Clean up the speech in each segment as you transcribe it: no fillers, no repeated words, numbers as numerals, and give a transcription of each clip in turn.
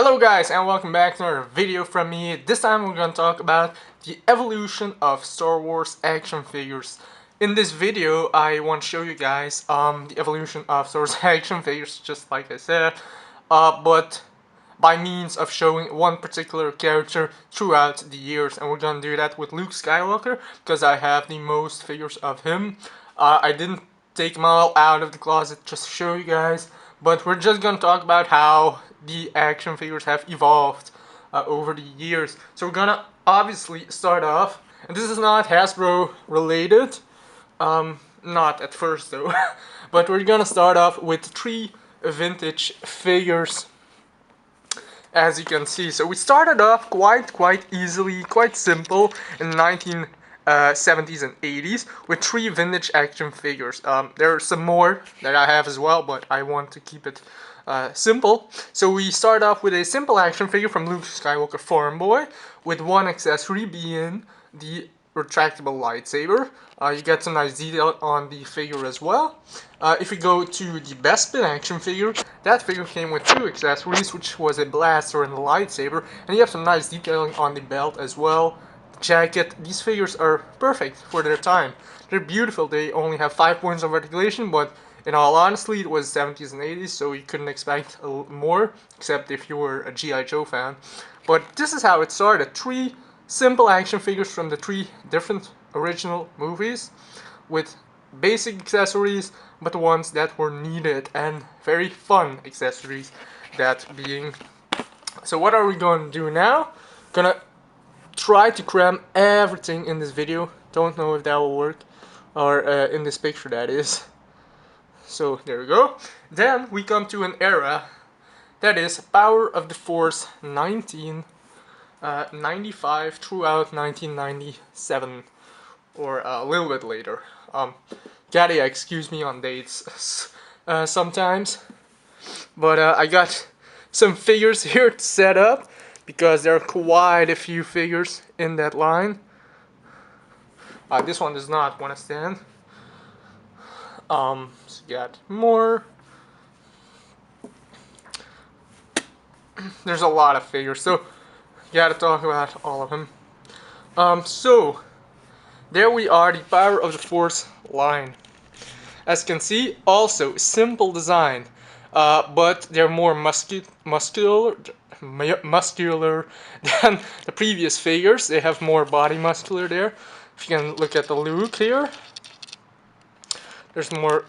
Hello guys, and welcome back to another video from me. This time we're going to talk about the evolution of Star Wars action figures. In this video I want to show you guys the evolution of Star Wars action figures, just like I said, but by means of showing one particular character throughout the years. And we're going to do that with Luke Skywalker, because I have the most figures of him. I didn't take them all out of the closet just to show you guys, but we're just going to talk about how the action figures have evolved over the years. So we're gonna obviously start off, and this is not Hasbro related, not at first though, but we're gonna start off with 3 vintage figures, as you can see. So we started off quite easily, quite simple in 1970s and 80s with 3 vintage action figures. There are some more that I have as well, but I want to keep it simple. So we start off with a simple action figure from Luke Skywalker Farm Boy, with one accessory being the retractable lightsaber. You get some nice detail on the figure as well. If we go to the Bespin action figure, that figure came with 2 accessories, which was a blaster and a lightsaber, and you have some nice detailing on the belt as well. The jacket. These figures are perfect for their time. They're beautiful. They only have 5 points of articulation, but in all honesty, it was 70s and 80s, so you couldn't expect a little more, except if you were a G.I. Joe fan. But this is how it started. 3 simple action figures from the 3 different original movies, with basic accessories, but ones that were needed, and very fun accessories, that being. So what are we going to do now? Gonna try to cram everything in this video. Don't know if that will work, or in this picture, that is. So there we go. Then we come to an era that is Power of the Force 1995 throughout 1997, or a little bit later. Gotta excuse me on dates sometimes, but I got some figures here to set up, because there are quite a few figures in that line. This one does not want to stand. So you got more. There's a lot of figures, so you gotta talk about all of them. So there we are, the Power of the Force line. As you can see, also simple design, but they're more muscular than the previous figures. They have more body muscular there. If you can look at the Luke here, there's more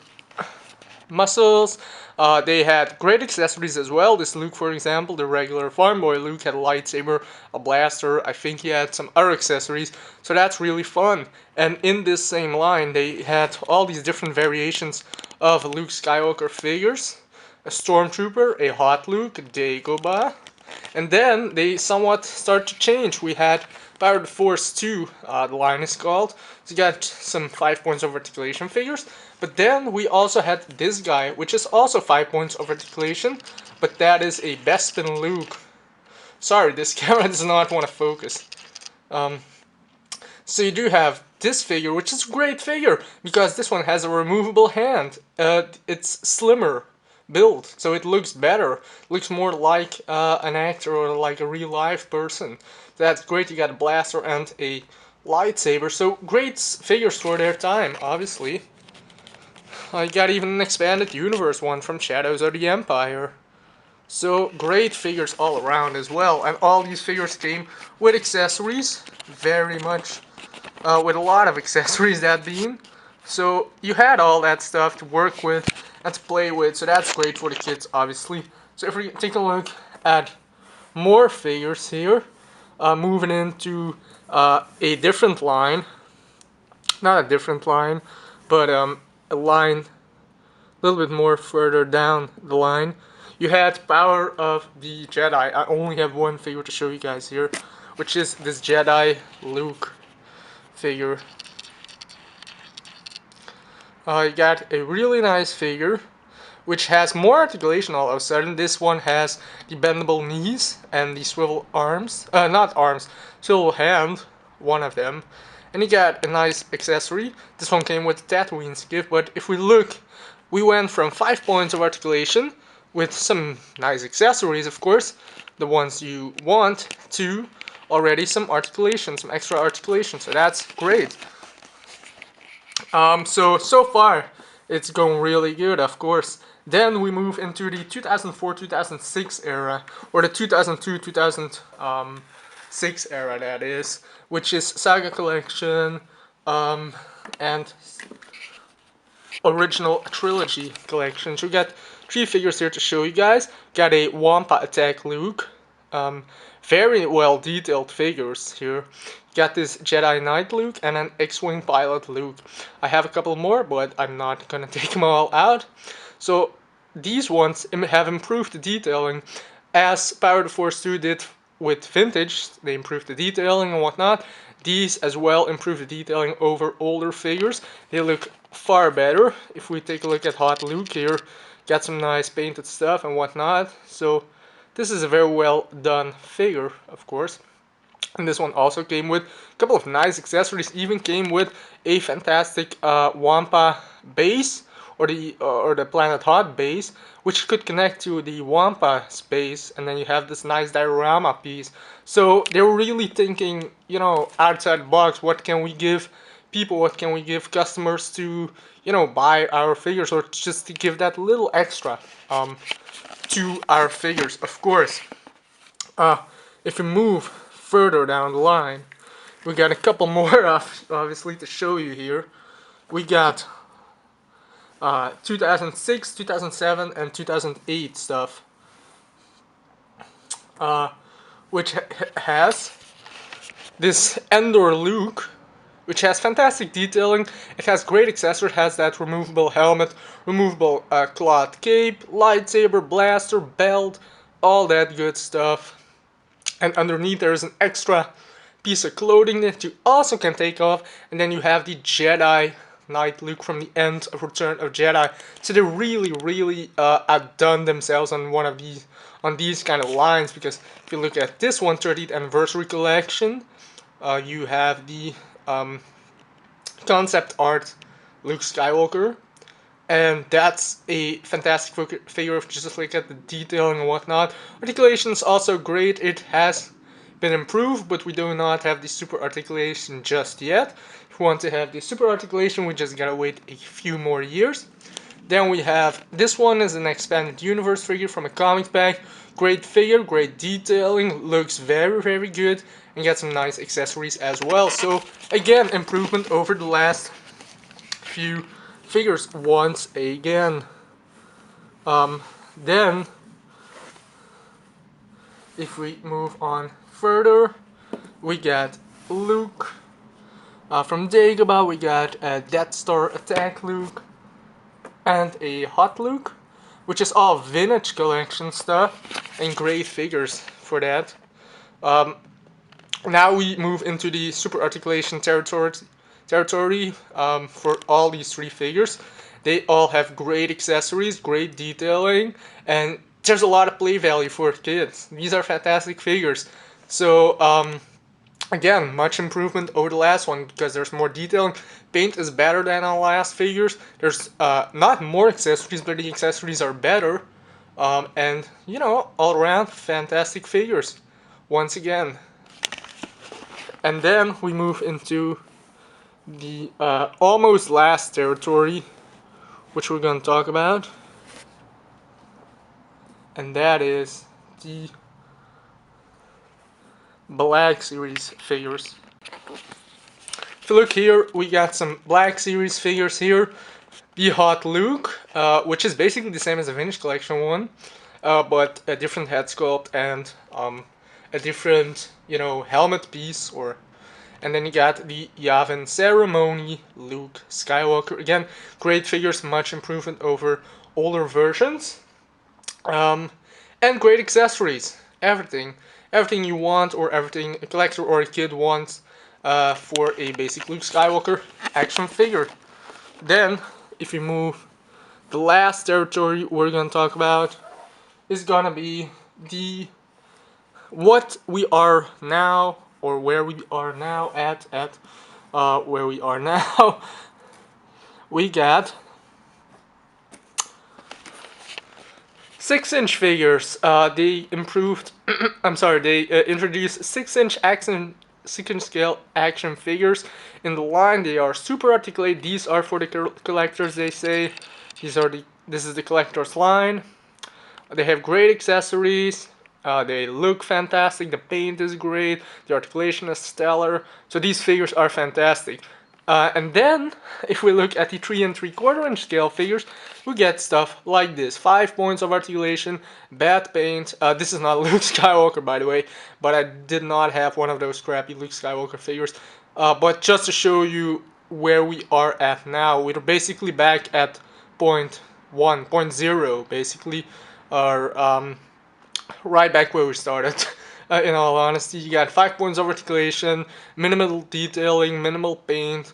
muscles. They had great accessories as well. This Luke, for example, the regular farm boy Luke, had a lightsaber, a blaster. I think he had some other accessories, so that's really fun. And in this same line, they had all these different variations of Luke Skywalker figures. A Stormtrooper, a Hot Luke, a Dagobah. And then they somewhat start to change. We had Power of the Force 2, the line is called. So you got some 5 points of articulation figures. But then we also had this guy, which is also 5 points of articulation, but that is a Bespin Luke. Sorry, this camera does not want to focus. So you do have this figure, which is a great figure, because this one has a removable hand. It's slimmer build, so it looks better. Looks more like an actor or like a real life person. That's great. You got a blaster and a lightsaber, so great figures for their time, obviously. You got even an expanded universe one from Shadows of the Empire. So great figures all around as well, and all these figures came with accessories, very much, with a lot of accessories, that being. So you had all that stuff to work with and to play with, so that's great for the kids, obviously. So if we take a look at more figures here, moving into a different line, not a different line, but a line a little bit more further down the line. You had Power of the Jedi. I only have one figure to show you guys here, which is this Jedi Luke figure. You got a really nice figure, which has more articulation all of a sudden. This one has the bendable knees and the swivel arms. Not arms, swivel hand, one of them. And you got a nice accessory. This one came with Tatooine's gift, but if we look, we went from 5 points of articulation with some nice accessories, of course, the ones you want, to already some articulation, some extra articulation, so that's great. So far, it's going really good, of course. Then we move into the 2004-2006 era, or the 2002-2006 era, that is, which is Saga collection and original trilogy collection. So we got 3 figures here to show you guys. Got a Wampa attack Luke. Very well detailed figures here. Got this Jedi Knight Luke and an X-Wing pilot Luke. I have a couple more, but I'm not gonna take them all out. So these ones have improved the detailing as Power the Force 2 did with Vintage. They improved the detailing and whatnot. These as well improve the detailing over older figures. They look far better. If we take a look at Hot Luke here, got some nice painted stuff and whatnot. So this is a very well done figure, of course. And this one also came with a couple of nice accessories. Even came with a fantastic Wampa base, or the Planet Hot base, which could connect to the Wampa space, and then you have this nice diorama piece. So they were really thinking, you know, outside the box. What can we give people? What can we give customers to, you know, buy our figures, or just to give that little extra to our figures, of course. If you move further down the line, we got a couple more obviously to show you here. We got 2006, 2007, and 2008 stuff, which has this Endor Luke, which has fantastic detailing. It has great accessories. It has that removable helmet, removable cloth cape, lightsaber, blaster, belt, all that good stuff. And underneath there is an extra piece of clothing that you also can take off, and then you have the Jedi Knight Luke from the end of Return of Jedi. So they really outdone themselves on these kind of lines, because if you look at this 130th anniversary collection, you have the concept art Luke Skywalker, and that's a fantastic figure. Just look at the detailing and whatnot. Articulation is also great. It has been improved, but we do not have the super articulation just yet. If we want to have the super articulation, we just gotta wait a few more years. Then we have, this one is an expanded universe figure from a comics pack. Great figure, great detailing, looks very good, and got some nice accessories as well. So again, improvement over the last few figures once again. Then, if we move on further, we got Luke from Dagobah. We got a Death Star attack Luke and a Hot Luke, which is all vintage collection stuff and great figures for that. Now we move into the super articulation territory for all these 3 figures. They all have great accessories, great detailing, and there's a lot of play value for kids. These are fantastic figures. So again, much improvement over the last one, because there's more detailing. Paint is better than on last figures. There's not more accessories, but the accessories are better. And, you know, all around fantastic figures once again. And then we move into the almost last territory, which we're going to talk about, and that is the Black Series figures. If you look here, we got some Black Series figures here. The Hot Luke, which is basically the same as the Vintage Collection one, but a different head sculpt and a different, you know, helmet piece, or. And then you got the Yavin Ceremony Luke Skywalker. Again, great figures, much improvement over older versions. And great accessories. Everything you want, or everything a collector or a kid wants for a basic Luke Skywalker action figure. Then, if you move, the last territory we're going to talk about is going to be the what we are now, or where we are now where we are now. We got 6-inch figures, they improved, I'm sorry, they introduced 6-inch action, 6-inch scale action figures in the line. They are super articulate. These are for the collectors, they say. This is the collector's line. They have great accessories. They look fantastic. The paint is great. The articulation is stellar. So these figures are fantastic. And then, if we look at the 3 3/4 inch scale figures, we get stuff like this. 5 points of articulation, bad paint. This is not Luke Skywalker, by the way, but I did not have one of those crappy Luke Skywalker figures. But just to show you where we are at now, we're basically back at point 1, point 0, basically, or right back where we started. In all honesty, you got 5 points of articulation, minimal detailing, minimal paint.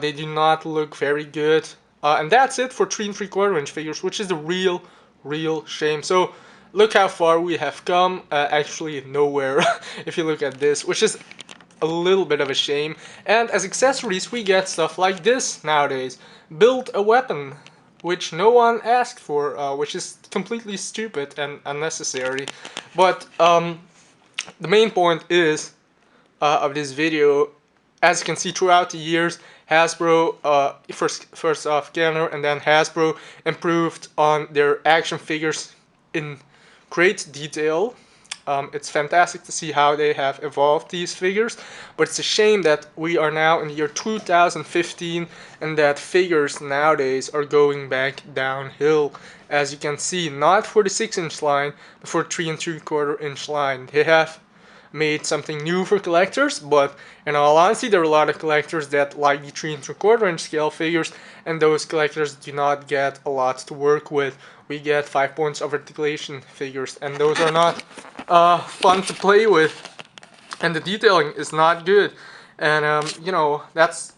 They do not look very good. And that's it for 3 3/4 inch figures, which is a real shame. So look how far we have come. Actually nowhere if you look at this, which is a little bit of a shame. And as accessories we get stuff like this nowadays. Build a weapon, which no one asked for, which is completely stupid and unnecessary. But the main point is of this video, as you can see throughout the years, Hasbro, first off Kenner and then Hasbro, improved on their action figures in great detail. It's fantastic to see how they have evolved these figures, but it's a shame that we are now in the year 2015 and that figures nowadays are going back downhill. As you can see, not for the 6-inch line, but for the 3 3/4 inch line. They have made something new for collectors, but in all honesty, there are a lot of collectors that like the 3 3/4 inch scale figures, and those collectors do not get a lot to work with. We get 5 points of articulation figures, and those are not fun to play with, and the detailing is not good, and you know, that's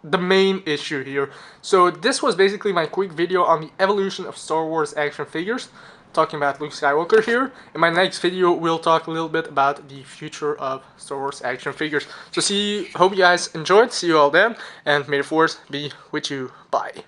the main issue here. So this was basically my quick video on the evolution of Star Wars action figures, talking about Luke Skywalker here. In my next video, we'll talk a little bit about the future of Star Wars action figures. So hope you guys enjoyed. See you all then, and may the Force be with you. Bye.